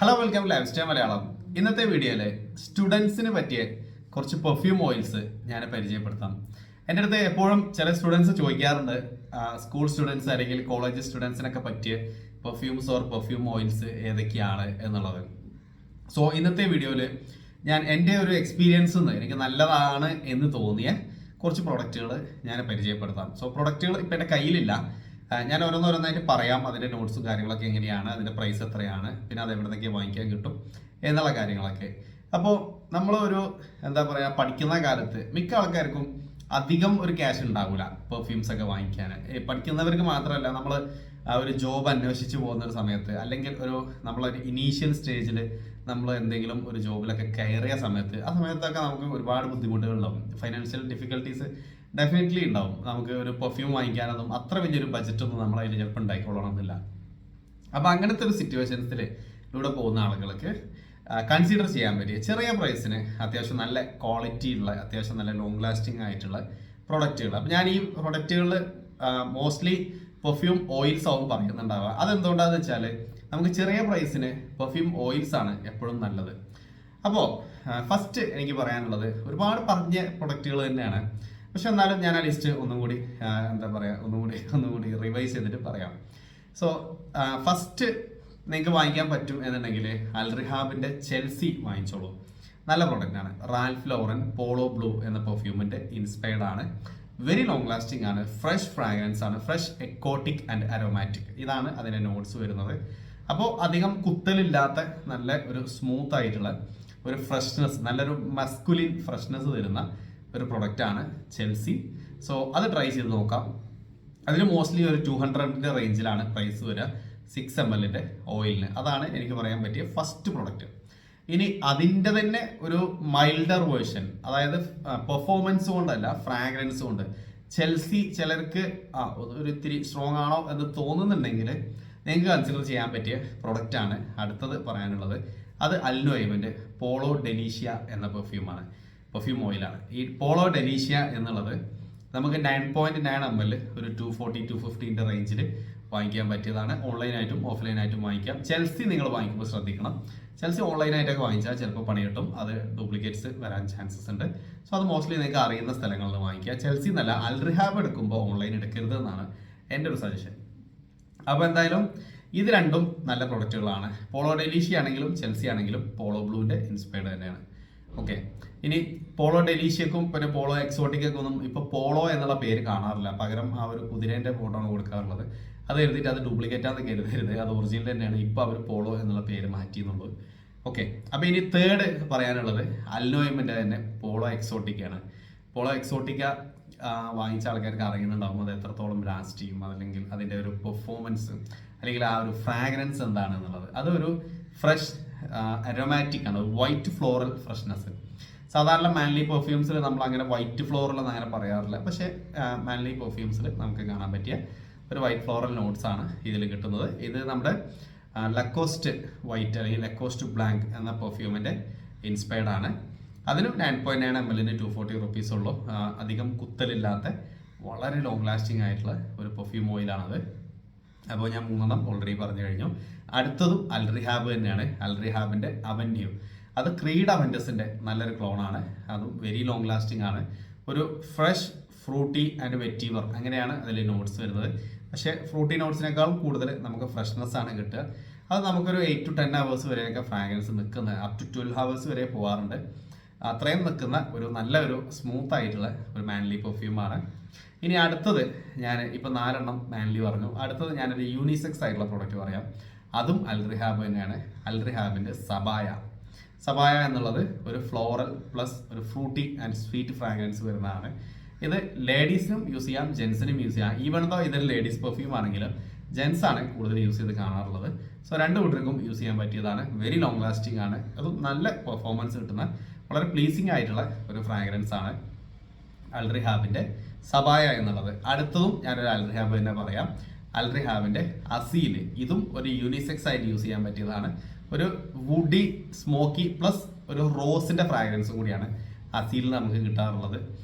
Hello welcome life style Malayalam. ഇന്നത്തെ വീഡിയോയിൽ സ്റ്റുഡൻസിന് പറ്റിയ കുറച്ച് പെർഫ്യൂം ഓയിൽസ് ഞാൻ പരിചയപ്പെടുത്താം. എൻ്റെ അടുത്ത് എപ്പോഴും ചില സ്റ്റുഡൻസ് ചോദിക്കാറുണ്ട്, സ്കൂൾ സ്റ്റുഡൻസ് അല്ലെങ്കിൽ കോളേജ് സ്റ്റുഡൻസിനൊക്കെ പറ്റിയ പെർഫ്യൂംസ് ഓർ പെർഫ്യൂം ഓയിൽസ് ഏതൊക്കെയാണ് എന്നുള്ളത്. സോ ഇന്നത്തെ വീഡിയോയിൽ ഞാൻ എൻ്റെ ഒരു എക്സ്പീരിയൻസ് എനിക്ക് നല്ലതാണ് എന്ന് തോന്നിയ കുറച്ച് പ്രൊഡക്റ്റുകൾ ഞാൻ പരിചയപ്പെടുത്താം. സോ പ്രൊഡക്റ്റുകൾ ഇപ്പം എൻ്റെ കയ്യിലില്ല, ഞാൻ ഓരോന്നോരോന്നായിട്ട് പറയാം. അതിൻ്റെ നോട്ട്സും കാര്യങ്ങളൊക്കെ എങ്ങനെയാണ്, അതിൻ്റെ പ്രൈസ് എത്രയാണ്, പിന്നെ അത് എവിടെ നിന്നൊക്കെ വാങ്ങിക്കാൻ കിട്ടും എന്നുള്ള കാര്യങ്ങളൊക്കെ. അപ്പോൾ നമ്മളൊരു എന്താ പറയുക, പഠിക്കുന്ന കാലത്ത് മിക്ക ആൾക്കാർക്കും അധികം ഒരു ക്യാഷ് ഉണ്ടാവില്ല പെർഫ്യൂംസ് ഒക്കെ വാങ്ങിക്കാൻ. പഠിക്കുന്നവർക്ക് മാത്രമല്ല, നമ്മൾ ഒരു ജോബ് അന്വേഷിച്ച് പോകുന്ന ഒരു സമയത്ത്, അല്ലെങ്കിൽ നമ്മളൊരു ഇനീഷ്യൽ സ്റ്റേജിൽ നമ്മൾ എന്തെങ്കിലും ഒരു ജോബിലൊക്കെ കയറിയ സമയത്ത്, ആ സമയത്തൊക്കെ നമുക്ക് ഒരുപാട് ബുദ്ധിമുട്ടുകൾ ഉണ്ടാവും. ഫൈനാൻഷ്യൽ ഡിഫിക്കൽട്ടീസ് ഡെഫിനറ്റ്ലി ഉണ്ടാവും. നമുക്ക് ഒരു പെർഫ്യൂം വാങ്ങിക്കാനൊന്നും അത്ര വലിയൊരു ബജറ്റൊന്നും നമ്മളതിൽ ചിലപ്പോൾ ഉണ്ടായിക്കൊള്ളണമെന്നില്ല. അപ്പോൾ അങ്ങനത്തെ ഒരു സിറ്റുവേഷൻസിലൂടെ പോകുന്ന ആളുകൾക്ക് കൺസിഡർ ചെയ്യാൻ പറ്റിയ ചെറിയ പ്രൈസിന് അത്യാവശ്യം നല്ല ക്വാളിറ്റി ഉള്ള, അത്യാവശ്യം നല്ല ലോങ് ലാസ്റ്റിംഗ് ആയിട്ടുള്ള പ്രൊഡക്റ്റുകൾ. അപ്പോൾ ഞാൻ ഈ പ്രൊഡക്റ്റുകളിൽ മോസ്റ്റ്ലി പെർഫ്യൂം ഓയിൽസ് ആവും പറയുന്നുണ്ടാവുക. അതെന്തുകൊണ്ടാണെന്ന് വെച്ചാൽ നമുക്ക് ചെറിയ പ്രൈസിന് പെർഫ്യൂം ഓയിൽസ് ആണ് എപ്പോഴും നല്ലത്. അപ്പോൾ ഫസ്റ്റ് എനിക്ക് പറയാനുള്ളത്, ഒരുപാട് പറഞ്ഞ പ്രൊഡക്റ്റുകൾ തന്നെയാണ്, പക്ഷെ എന്നാലും ഞാൻ ആ ലിസ്റ്റ് ഒന്നും കൂടി റിവൈസ് ചെയ്തിട്ട് പറയാം. സോ ഫസ്റ്റ് നിങ്ങൾക്ക് വാങ്ങിക്കാൻ പറ്റും എന്നുണ്ടെങ്കിൽ അൽറിഹാബിൻ്റെ ചെൽസി വാങ്ങിച്ചോളൂ. നല്ല പ്രൊഡക്റ്റാണ്. റാൽഫ് ലോറൻ പോളോ ബ്ലൂ എന്ന പെർഫ്യൂമിൻ്റെ ഇൻസ്പയർഡ് ആണ്. വെരി ലോങ് ലാസ്റ്റിംഗ് ആണ്. ഫ്രഷ് ഫ്രാഗ്രൻസ് ആണ്. ഫ്രഷ് എക്കോട്ടിക് ആൻഡ് അരോമാറ്റിക്, ഇതാണ് അതിൻ്റെ നോട്ട്സ് വരുന്നത്. അപ്പോൾ അധികം കുത്തലില്ലാത്ത നല്ല ഒരു സ്മൂത്ത് ആയിട്ടുള്ള ഒരു ഫ്രഷ്നെസ്, നല്ലൊരു മസ്കുലിൻ ഫ്രഷ്നെസ് തരുന്ന ഒരു പ്രൊഡക്റ്റാണ് ചെൽസി. സോ അത് ട്രൈ ചെയ്ത് നോക്കാം. അതിന് മോസ്റ്റ്ലി ഒരു 200 റേഞ്ചിലാണ് പ്രൈസ് വരിക 6 ml ഓയിലിന്. അതാണ് എനിക്ക് പറയാൻ പറ്റിയ ഫസ്റ്റ് പ്രൊഡക്റ്റ്. ഇനി അതിൻ്റെ തന്നെ ഒരു മൈൽഡർ വേർഷൻ, അതായത് പെർഫോമൻസ് കൊണ്ടല്ല, ഫ്രാഗ്രൻസ് കൊണ്ട് ചെൽസി ചിലർക്ക് ഒരു ഇത്തിരി സ്ട്രോങ് ആണോ എന്ന് തോന്നുന്നുണ്ടെങ്കിൽ നിങ്ങൾക്ക് കൺസിഡർ ചെയ്യാൻ പറ്റിയ പ്രൊഡക്റ്റാണ് അടുത്തത് പറയാനുള്ളത്. അത് അൽനോയിമിൻ്റെ പോളോ ഡെലീഷ്യ എന്ന പെർഫ്യൂം ഓയിലാണ്. ഈ പോളോ ഡെലീഷ്യ എന്നുള്ളത് നമുക്ക് 9.9 ml ഒരു 240-250 റേഞ്ചിൽ വാങ്ങിക്കാൻ പറ്റിയതാണ്. ഓൺലൈനായിട്ടും ഓഫ്ലൈനായിട്ടും വാങ്ങിക്കാം. ചെൽസി നിങ്ങൾ വാങ്ങിക്കുമ്പോൾ ശ്രദ്ധിക്കണം. ചെൽസി ഓൺലൈനായിട്ടൊക്കെ വാങ്ങിച്ചാൽ ചിലപ്പോൾ പണി കിട്ടും, അത് ഡ്യൂപ്ലിക്കേറ്റ്സ് വരാൻ ചാൻസസ് ഉണ്ട്. സോ അത് മോസ്റ്റ്ലി നിങ്ങൾക്ക് അറിയുന്ന സ്ഥലങ്ങളിൽ വാങ്ങിക്കുക. ചെൽസി എന്നല്ല, അൽറിഹാബ് എടുക്കുമ്പോൾ ഓൺലൈൻ എടുക്കരുത് എന്നാണ് എൻ്റെ ഒരു സജഷൻ. അപ്പോൾ എന്തായാലും ഇത് രണ്ടും നല്ല പ്രൊഡക്റ്റുകളാണ്. പോളോ ഡെലീഷ്യ ആണെങ്കിലും ചെൽസി ആണെങ്കിലും പോളോ ബ്ലൂവിൻ്റെ ഇൻസ്പയർഡ് തന്നെയാണ്. ഓക്കെ, ഇനി പോളോ ഡെലീഷ്യക്കും പിന്നെ പോളോ എക്സോട്ടിക്കൊക്കെ ഒന്നും ഇപ്പോൾ പോളോ എന്നുള്ള പേര് കാണാറില്ല. പകരം ആ ഒരു കുതിരേൻ്റെ ഫോട്ടോ ആണ് കൊടുക്കാറുള്ളത്. അത് എഴുതിയിട്ട് അത് ഡ്യൂപ്ലിക്കേറ്റ് ആണെന്ന് കരുതരുത്, അത് ഒറിജിനൽ തന്നെയാണ്. ഇപ്പോൾ അവർ പോളോ എന്നുള്ള പേര് മാറ്റിയെന്നുള്ളൂ. ഓക്കെ, അപ്പോൾ ഇനി തേർഡ് പറയാനുള്ളത് അൽനോയിമിൻ്റെ തന്നെ പോളോ എക്സോട്ടിക്കാണ്. പോളോ എക്സോട്ടിക്ക വാങ്ങിച്ച ആൾക്കാർക്ക് അറിയുന്നുണ്ടാവും അത് എത്രത്തോളം ലാസ്റ്റ് ചെയ്യും, അല്ലെങ്കിൽ അതിൻ്റെ ഒരു പെർഫോമൻസ്, അല്ലെങ്കിൽ ആ ഒരു ഫ്രാഗ്രൻസ് എന്താണ് എന്നുള്ളത്. അതൊരു ഫ്രഷ് അരോമാറ്റിക് ആണ്, വൈറ്റ് ഫ്ലോറൽ ഫ്രഷ്നെസ്. സാധാരണ മാൻലി പെർഫ്യൂംസിൽ നമ്മൾ അങ്ങനെ വൈറ്റ് ഫ്ലോറൽ എന്ന് അങ്ങനെ പറയാറില്ല, പക്ഷേ മാൻലി പെർഫ്യൂംസിൽ നമുക്ക് കാണാൻ പറ്റിയ ഒരു വൈറ്റ് ഫ്ലോറൽ നോട്ട്സ് ആണ് ഇതിൽ കിട്ടുന്നത്. ഇത് നമ്മുടെ ലക്കോസ്റ്റ് വൈറ്റ് അല്ലെങ്കിൽ ലക്കോസ്റ്റ് ബ്ലാങ്ക് എന്ന പെർഫ്യൂമിൻ്റെ ഇൻസ്പയർഡ് ആണ്. അതിനും 9.9 ml 240 റുപ്പീസ് ഉള്ളൂ. അധികം കുത്തലില്ലാത്ത വളരെ ലോങ് ലാസ്റ്റിംഗ് ആയിട്ടുള്ള ഒരു പെർഫ്യൂം ഓയിലാണത്. അപ്പോൾ ഞാൻ 3 ഓൾറെഡി പറഞ്ഞു കഴിഞ്ഞു. അടുത്തതും അൽറിഹാബ് തന്നെയാണ്. അൽറിഹാബിൻ്റെ അവന്യൂ, അത് ക്രീഡ് അവൻറ്റസിൻ്റെ നല്ലൊരു ക്ലോണാണ്. അതും വെരി ലോങ് ലാസ്റ്റിംഗ് ആണ്. ഒരു ഫ്രഷ് ഫ്രൂട്ടി ആൻഡ് വെറ്റീവർ, അങ്ങനെയാണ് അതിൽ നോട്ട്സ് വരുന്നത്. പക്ഷേ ഫ്രൂട്ടി നോട്ട്സിനേക്കാളും കൂടുതൽ നമുക്ക് ഫ്രഷ്നെസ് ആണ് കിട്ടുക. അത് നമുക്കൊരു 8 to 10 hours വരെയൊക്കെ ഫ്രാഗ്രൻസ് നിൽക്കുന്നത്, അപ് ടു 12 hours വരെ പോകാറുണ്ട്. അത്രയും നിൽക്കുന്ന ഒരു നല്ലൊരു സ്മൂത്ത് ആയിട്ടുള്ള ഒരു മാൻലി പെർഫ്യൂമാണ്. ഇനി അടുത്തത്, ഞാൻ ഇപ്പോൾ 4 മാൻലി പറഞ്ഞു. അടുത്തത് ഞാനൊരു യൂണിസെക്സ് ആയിട്ടുള്ള പ്രോഡക്റ്റ് പറയാം. അതും അൽറിഹാബ് തന്നെയാണ്. അൽറിഹാബിൻ്റെ സബായ എന്നുള്ളത് ഒരു ഫ്ലോറൽ പ്ലസ് ഒരു ഫ്രൂട്ടി ആൻഡ് സ്വീറ്റ് ഫ്രാഗ്രൻസ് വരുന്നതാണ്. ഇത് ലേഡീസിനും യൂസ് ചെയ്യാം, ജെൻസിനും യൂസ് ചെയ്യാം. ഈവൻ ദോ ഇതൊരു ലേഡീസ് പെർഫ്യൂം ആണെങ്കിലും ജെൻസ് ആണ് കൂടുതൽ യൂസ് ചെയ്ത് കാണാറുള്ളത്. സോ 2 കൂട്ടർക്കും യൂസ് ചെയ്യാൻ പറ്റിയതാണ്. വെരി ലോങ് ലാസ്റ്റിംഗ് ആണ്. അതും നല്ല പെർഫോമൻസ് കിട്ടുന്ന വളരെ പ്ലീസിങ് ആയിട്ടുള്ള ഒരു ഫ്രാഗ്രൻസ് ആണ് അൽറിഹാബിൻ്റെ സബായ എന്നുള്ളത്. അടുത്തതും ഞാനൊരു അൽറിഹാബ് തന്നെ പറയാം. അൽറിഹാബിൻ്റെ അസീൽ, ഇതും ഒരു യൂണിസെക്സ് ആയിട്ട് യൂസ് ചെയ്യാൻ പറ്റിയതാണ്. ഒരു വുഡി സ്മോക്കി പ്ലസ് ഒരു റോസിൻ്റെ ഫ്രാഗ്രൻസും കൂടിയാണ് അസീലിൽ നമുക്ക് കിട്ടാറുള്ളത്.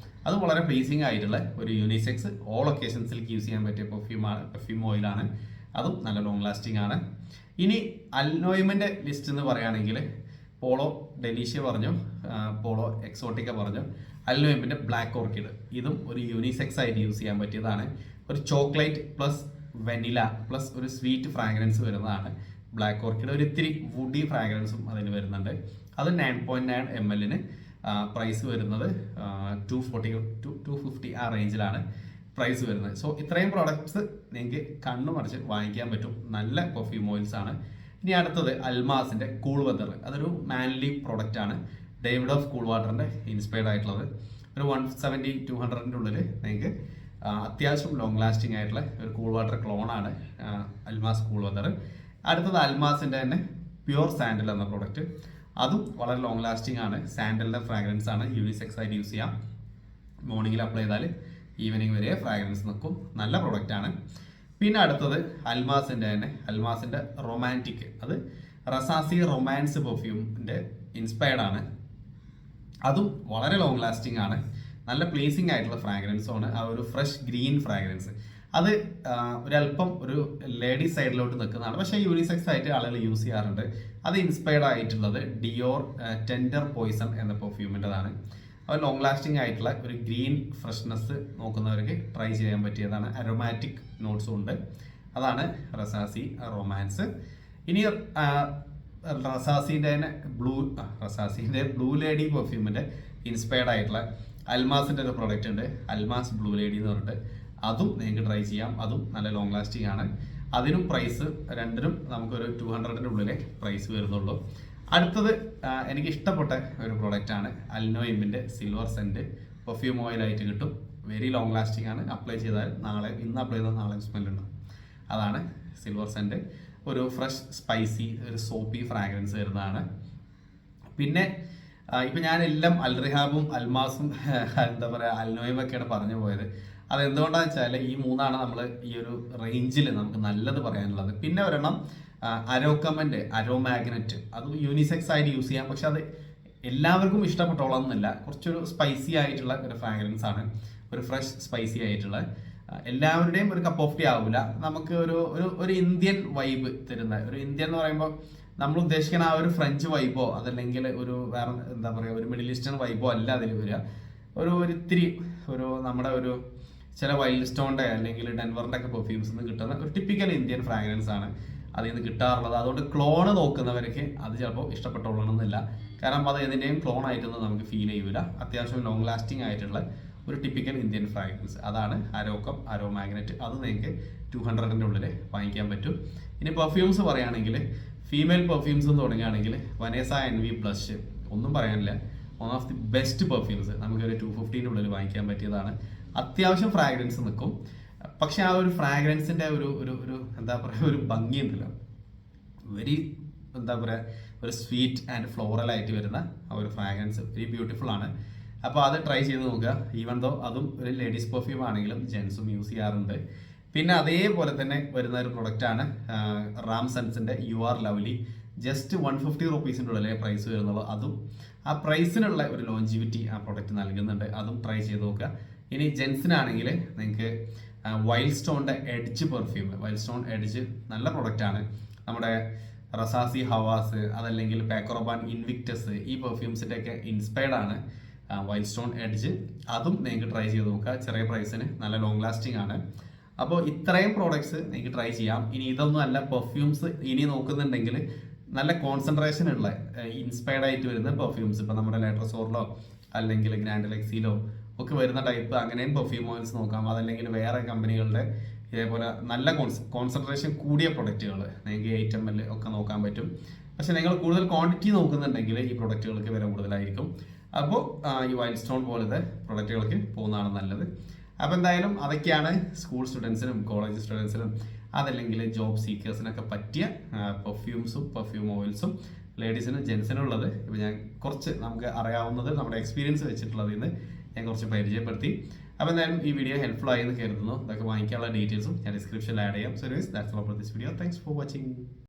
അത് വളരെ പ്ലീസിങ് ആയിട്ടുള്ള ഒരു യൂണിസെക്സ് ഓൾ ഒക്കേഷൻസിലേക്ക് യൂസ് ചെയ്യാൻ പറ്റിയ പെർഫ്യൂം ഓയിലാണ്. അതും നല്ല ലോങ് ലാസ്റ്റിംഗ് ആണ്. ഇനി അൽനോയിമിൻ്റെ ലിസ്റ്റ് എന്ന് പറയുകയാണെങ്കിൽ പോളോ ഡെലീഷ്യ പറഞ്ഞു, പോളോ എക്സോട്ടിക്ക പറഞ്ഞു, അൽനോയിമിൻ്റെ ബ്ലാക്ക് ഓർക്കിഡ് ഇതും ഒരു യൂണിസെക്സ് ആയിട്ട് യൂസ് ചെയ്യാൻ പറ്റിയതാണ്. ഒരു ചോക്ലേറ്റ് പ്ലസ് വെനില പ്ലസ് ഒരു സ്വീറ്റ് ഫ്രാഗ്രൻസ് വരുന്നതാണ് ബ്ലാക്ക് ഓർക്കിഡ്. ഒരു ഇത്തിരി വുഡി ഫ്രാഗ്രൻസും അതിന് വരുന്നുണ്ട്. അത് 9.9 ml പ്രൈസ് വരുന്നത് 240 to 250 ആ റേഞ്ചിലാണ് പ്രൈസ് വരുന്നത്. സോ ഇത്രയും പ്രോഡക്ട്സ് നിങ്ങൾക്ക് കണ്ണു മറിച്ച് വാങ്ങിക്കാൻ പറ്റും. നല്ല പെർഫ്യൂം ഓയിൽസ് ആണ്. ഇനി അടുത്തത് അൽമാസിൻ്റെ കൂൾ വെതർ. അതൊരു മാൻലി പ്രോഡക്റ്റ് ആണ്. ഡേവിഡ് ഓഫ് കൂൾ വാട്ടറിൻ്റെ ഇൻസ്പയർഡ് ആയിട്ടുള്ളത്. ഒരു 170-200 ഉള്ളിൽ നിങ്ങൾക്ക് അത്യാവശ്യം ലോങ് ലാസ്റ്റിംഗ് ആയിട്ടുള്ള ഒരു കൂൾ വാട്ടർ ക്ലോണാണ് അൽമാസ് കൂൾ വെതർ. അടുത്തത് അൽമാസിൻ്റെ തന്നെ പ്യുവർ സാൻഡൽ എന്ന പ്രോഡക്റ്റ്. അതും വളരെ ലോങ് ലാസ്റ്റിംഗ് ആണ്. സാൻഡലിൻ്റെ ഫ്രാഗ്രൻസ് ആണ്. യൂണിസെക്സ് ആയിട്ട് യൂസ് ചെയ്യാം. മോർണിംഗിൽ അപ്ലൈ ചെയ്താൽ ഈവനിങ് വരെ ഫ്രാഗ്രൻസ് നിൽക്കും. നല്ല പ്രോഡക്റ്റ് ആണ്. പിന്നെ അടുത്തത് അൽമാസിൻ്റെ തന്നെ അൽമാസിൻ്റെ റൊമാൻറ്റിക്. അത് റസാസി റൊമാൻസ് പെർഫ്യൂമിൻ്റെ ഇൻസ്പയർഡ് ആണ്. അതും വളരെ ലോങ് ലാസ്റ്റിംഗ് ആണ്. നല്ല പ്ലീസിങ് ആയിട്ടുള്ള ഫ്രാഗ്രൻസും ആണ്. ആ ഒരു ഫ്രഷ് ഗ്രീൻ ഫ്രാഗ്രൻസ് അത് ഒരല്പം ഒരു ലേഡി സൈഡിലോട്ട് നിൽക്കുന്നതാണ്. പക്ഷേ യൂണിസെക്സ് ആയിട്ട് ആളുകൾ യൂസ് ചെയ്യാറുണ്ട്. അത് ഇൻസ്പയർഡ് ആയിട്ടുള്ളത് ഡിയോർ ടെൻഡർ പോയിസൺ എന്ന പെർഫ്യൂമിൻ്റെതാണ്. അത് ലോങ് ലാസ്റ്റിംഗ് ആയിട്ടുള്ള ഒരു ഗ്രീൻ ഫ്രഷ്നെസ് നോക്കുന്നവർക്ക് ട്രൈ ചെയ്യാൻ പറ്റിയതാണ്. അരോമാറ്റിക് നോട്ട്സും ഉണ്ട്. അതാണ് റസാസി റൊമാൻസ്. ഇനി റസാസിൻ്റെ ബ്ലൂ ലേഡി പെർഫ്യൂമിൻ്റെ ഇൻസ്പയർഡ് ആയിട്ടുള്ള അൽമാസിൻ്റെ ഒരു പ്രോഡക്റ്റ് ഉണ്ട്, അൽമാസ് ബ്ലൂ ലേഡി എന്ന് പറഞ്ഞിട്ട്. അതും നിങ്ങൾക്ക് ട്രൈ ചെയ്യാം. അതും നല്ല ലോങ് ലാസ്റ്റിംഗ് ആണ്. അതിനും പ്രൈസ് രണ്ടിനും നമുക്കൊരു 200 ഉള്ളിലെ പ്രൈസ് വരുന്നുള്ളൂ. അടുത്തത് എനിക്ക് ഇഷ്ടപ്പെട്ട ഒരു പ്രോഡക്റ്റ് ആണ് അൽനോയിമിൻ്റെ സിൽവർ സെൻറ്റ് പെർഫ്യൂം ഓയിലായിട്ട് കിട്ടും. വെരി ലോങ് ലാസ്റ്റിംഗ് ആണ്. അപ്ലൈ ചെയ്താൽ ഇന്ന് അപ്ലൈ ചെയ്താൽ നാളെ സ്മെല്ലുണ്ടാവും. അതാണ് സിൽവർ സെൻറ്റ്. ഒരു ഫ്രഷ് സ്പൈസി ഒരു സോപ്പി ഫ്രാഗ്രൻസ് വരുന്നതാണ്. പിന്നെ ഇപ്പം ഞാനെല്ലാം അൽറിഹാബും അൽമാസും എന്താ പറയുക അൽനോയിമൊക്കെയാണ് പറഞ്ഞു പോയത്. അതെന്തുകൊണ്ടാണെന്ന് വെച്ചാൽ ഈ മൂന്നാണ് നമ്മൾ ഈ ഒരു റേഞ്ചിൽ നമുക്ക് നല്ലത് പറയാനുള്ളത്. പിന്നെ ഒരെണ്ണം അരോക്കമൻ്റെ അരോമാഗ്നറ്റ്. അത് യൂണിസെക്സ് ആയിട്ട് യൂസ് ചെയ്യാം. പക്ഷെ അത് എല്ലാവർക്കും ഇഷ്ടപ്പെട്ടോളന്നില്ല. കുറച്ചൊരു സ്പൈസി ആയിട്ടുള്ള ഒരു ഫ്രാഗ്രൻസ് ആണ്. ഒരു ഫ്രഷ് സ്പൈസി ആയിട്ടുള്ള എല്ലാവരുടെയും ഒരു കപ്പ് ഓഫ് ടീ ആവില്ല. നമുക്ക് ഒരു ഇന്ത്യൻ വൈബ് തരുന്ന ഒരു ഇന്ത്യൻ എന്ന് പറയുമ്പോൾ നമ്മൾ ഉദ്ദേശിക്കുന്ന ആ ഒരു ഫ്രഞ്ച് വൈബോ അതല്ലെങ്കിൽ ഒരു വേറെ എന്താ പറയുക ഒരു മിഡിൽ ഈസ്റ്റേൺ വൈബോ അല്ല അതിൽ വരിക. ഒരിത്തിരി നമ്മുടെ ഒരു ചില വൈൽഡ് സ്റ്റോണിൻ്റെ അല്ലെങ്കിൽ ഡെൻവറിൻ്റെ ഒക്കെ പെർഫ്യൂംസ് നിന്ന് കിട്ടുന്ന ഒരു ടിപ്പിക്കൽ ഇന്ത്യൻ ഫ്രാഗ്രൻസ് ആണ് അതിൽ നിന്ന് കിട്ടാറുള്ളത്. അതുകൊണ്ട് ക്ലോണ് നോക്കുന്നവർക്ക് അത് ചിലപ്പോൾ ഇഷ്ടപ്പെട്ടോളണമെന്നില്ല. കാരണം അത് ഏതിൻ്റെയും ക്ലോൺ ആയിട്ടൊന്നും നമുക്ക് ഫീൽ ചെയ്യൂല. അത്യാവശ്യം ലോങ് ലാസ്റ്റിംഗ് ആയിട്ടുള്ള ഒരു ടിപ്പിക്കൽ ഇന്ത്യൻ ഫ്രാഗ്രൻസ് അതാണ് അരോമാഗ്നറ്റ്. അത് നിങ്ങൾക്ക് 200 ഉള്ളിൽ വാങ്ങിക്കാൻ പറ്റും. ഇനി പെർഫ്യൂംസ് പറയുകയാണെങ്കിൽ ഫീമെയിൽ പെർഫ്യൂംസ് എന്ന് തുടങ്ങുകയാണെങ്കിൽ വനേസ NV ബ്ലഷ് ഒന്നും പറയാനില്ല. One of the best perfumes നമുക്കൊരു 250 ഉള്ളിൽ വാങ്ങിക്കാൻ പറ്റിയതാണ്. അത്യാവശ്യം ഫ്രാഗ്രൻസ് നിൽക്കും. പക്ഷെ ആ ഒരു ഫ്രാഗ്രൻസിൻ്റെ ഒരു എന്താ പറയുക ഒരു ഭംഗിയുണ്ടല്ലോ, വെരി എന്താ പറയുക ഒരു സ്വീറ്റ് ആൻഡ് ഫ്ലോറൽ ആയിട്ട് വരുന്ന ആ ഒരു ഫ്രാഗ്രൻസ് വെരി ബ്യൂട്ടിഫുൾ ആണ്. അപ്പോൾ അത് ട്രൈ ചെയ്ത് നോക്കുക. ഈവൻ ദോ അതും ഒരു ലേഡീസ് പെർഫ്യൂം ആണെങ്കിലും ജെൻസും യൂസ് ചെയ്യാറുണ്ട്. പിന്നെ അതേപോലെ തന്നെ വരുന്ന ഒരു പ്രൊഡക്റ്റാണ് റാംസൺസിൻ്റെ യു ആർ ലവ്ലി. ജസ്റ്റ് 150 റുപ്പീസിൻ്റെ ഉള്ളിലെ പ്രൈസ് വരുന്നുള്ളൂ. അതും ആ പ്രൈസിനുള്ള ഒരു ലോഞ്ചിവിറ്റി ആ പ്രൊഡക്റ്റ് നൽകുന്നുണ്ട്. അതും ട്രൈ ചെയ്ത് നോക്കുക. ഇനി ജെൻസിനാണെങ്കിൽ നിങ്ങൾക്ക് വൈൽഡ് സ്റ്റോണിൻ്റെ Edge perfume, Wild Stone Edge നല്ല പ്രൊഡക്റ്റാണ്. നമ്മുടെ റസാസി ഹവാസ് അതല്ലെങ്കിൽ പാക്കറോബാൻ ഇൻവിക്ടസ് ഈ പെർഫ്യൂംസിൻ്റെ ഒക്കെ ഇൻസ്പയർഡ് ആണ് വൈൽഡ് സ്റ്റോൺ എഡ്ജ്. അതും നിങ്ങൾക്ക് ട്രൈ ചെയ്ത് നോക്കുക. ചെറിയ പ്രൈസിന് നല്ല ലോങ് ലാസ്റ്റിംഗ് ആണ്. അപ്പോൾ ഇത്രയും പ്രോഡക്ട്സ് നിങ്ങൾക്ക് ട്രൈ ചെയ്യാം. ഇനി ഇതൊന്നും അല്ല പെർഫ്യൂംസ് ഇനി നോക്കുന്നുണ്ടെങ്കിൽ നല്ല കോൺസെൻട്രേഷൻ ഉള്ള ഇൻസ്പയർഡ് ആയിട്ട് വരുന്ന പെർഫ്യൂംസ് ഇപ്പോൾ നമ്മുടെ ലേട്രസോറിലോ അല്ലെങ്കിൽ ഗ്രാൻഡ് ലെക്സിലോ ഒക്കെ വരുന്ന ടൈപ്പ് അങ്ങനെയും പെർഫ്യൂം ഓയിൽസ് നോക്കാം. അതല്ലെങ്കിൽ വേറെ കമ്പനികളുടെ ഇതേപോലെ നല്ല കോൺസെൻട്രേഷൻ കൂടിയ പ്രൊഡക്റ്റുകൾ നിങ്ങൾക്ക് 8 ml ഒക്കെ നോക്കാൻ പറ്റും. പക്ഷെ നിങ്ങൾ കൂടുതൽ ക്വാണ്ടിറ്റി നോക്കുന്നുണ്ടെങ്കിൽ ഈ പ്രൊഡക്റ്റുകൾക്ക് വില കൂടുതലായിരിക്കും. അപ്പോൾ ഈ വൈൽഡ് സ്റ്റോൺ പോലത്തെ പ്രൊഡക്റ്റുകൾക്ക് പോകുന്നതാണ് നല്ലത്. അപ്പോൾ എന്തായാലും അതൊക്കെയാണ് സ്കൂൾ സ്റ്റുഡൻസിനും കോളേജ് സ്റ്റുഡൻസിനും അതല്ലെങ്കിൽ ജോബ് സീക്കേഴ്സിനൊക്കെ പറ്റിയ പെർഫ്യൂംസും പെർഫ്യൂം ഓയിൽസും ലേഡീസിനും ജെൻസിനും ഉള്ളത്. ഇപ്പോൾ ഞാൻ കുറച്ച് നമുക്ക് അറിയാവുന്നത് നമ്മുടെ എക്സ്പീരിയൻസ് വെച്ചിട്ടുള്ളതിൽ നിന്ന് ഞാൻ കുറച്ച് പരിചയപ്പെടുത്തി. അപ്പോൾ എന്തായാലും ഈ വീഡിയോ ഹെൽപ്ഫുൾ ആയി എന്ന് കരുതുന്നു. ഇതൊക്കെ വാങ്ങിക്കാനുള്ള ഡീറ്റെയിൽസും ഞാൻ ഡിസ്ക്രിപ്ഷനിൽ ആഡ് ചെയ്യാം. So that's all for this video. Thanks for watching.